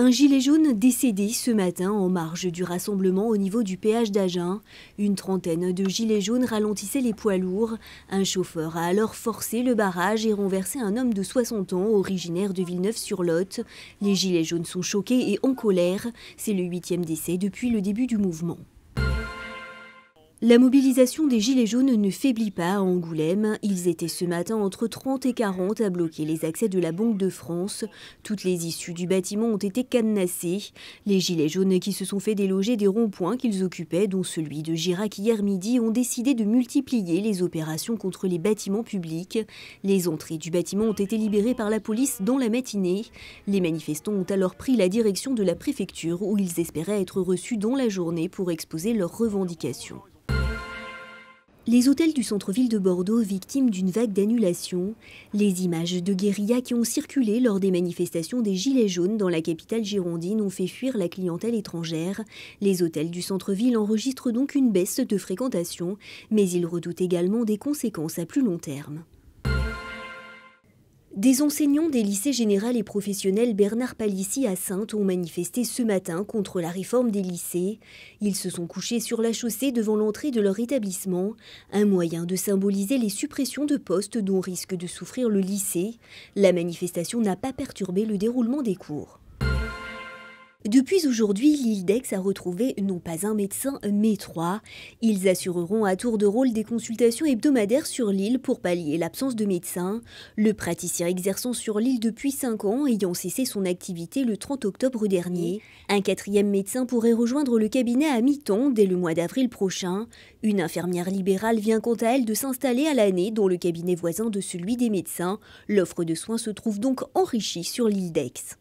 Un gilet jaune décédé ce matin en marge du rassemblement au niveau du péage d'Agen. Une trentaine de gilets jaunes ralentissaient les poids lourds. Un chauffeur a alors forcé le barrage et renversé un homme de 60 ans, originaire de Villeneuve-sur-Lot. Les gilets jaunes sont choqués et en colère. C'est le 8e décès depuis le début du mouvement. La mobilisation des Gilets jaunes ne faiblit pas à Angoulême. Ils étaient ce matin entre 30 et 40 à bloquer les accès de la Banque de France. Toutes les issues du bâtiment ont été cadenassées. Les Gilets jaunes qui se sont fait déloger des ronds-points qu'ils occupaient, dont celui de Girac hier midi, ont décidé de multiplier les opérations contre les bâtiments publics. Les entrées du bâtiment ont été libérées par la police dans la matinée. Les manifestants ont alors pris la direction de la préfecture où ils espéraient être reçus dans la journée pour exposer leurs revendications. Les hôtels du centre-ville de Bordeaux victimes d'une vague d'annulation. Les images de guérilla qui ont circulé lors des manifestations des Gilets jaunes dans la capitale girondine ont fait fuir la clientèle étrangère. Les hôtels du centre-ville enregistrent donc une baisse de fréquentation, mais ils redoutent également des conséquences à plus long terme. Des enseignants des lycées général et professionnels Bernard Palissy à Saintes ont manifesté ce matin contre la réforme des lycées. Ils se sont couchés sur la chaussée devant l'entrée de leur établissement, un moyen de symboliser les suppressions de postes dont risque de souffrir le lycée. La manifestation n'a pas perturbé le déroulement des cours. Depuis aujourd'hui, l'île d'Aix a retrouvé non pas un médecin, mais 3. Ils assureront à tour de rôle des consultations hebdomadaires sur l'île pour pallier l'absence de médecins. Le praticien exerçant sur l'île depuis 5 ans, ayant cessé son activité le 30 octobre dernier. Un 4e médecin pourrait rejoindre le cabinet à mi-temps dès le mois d'avril prochain. Une infirmière libérale vient quant à elle de s'installer à l'année dans le cabinet voisin de celui des médecins. L'offre de soins se trouve donc enrichie sur l'île d'Aix.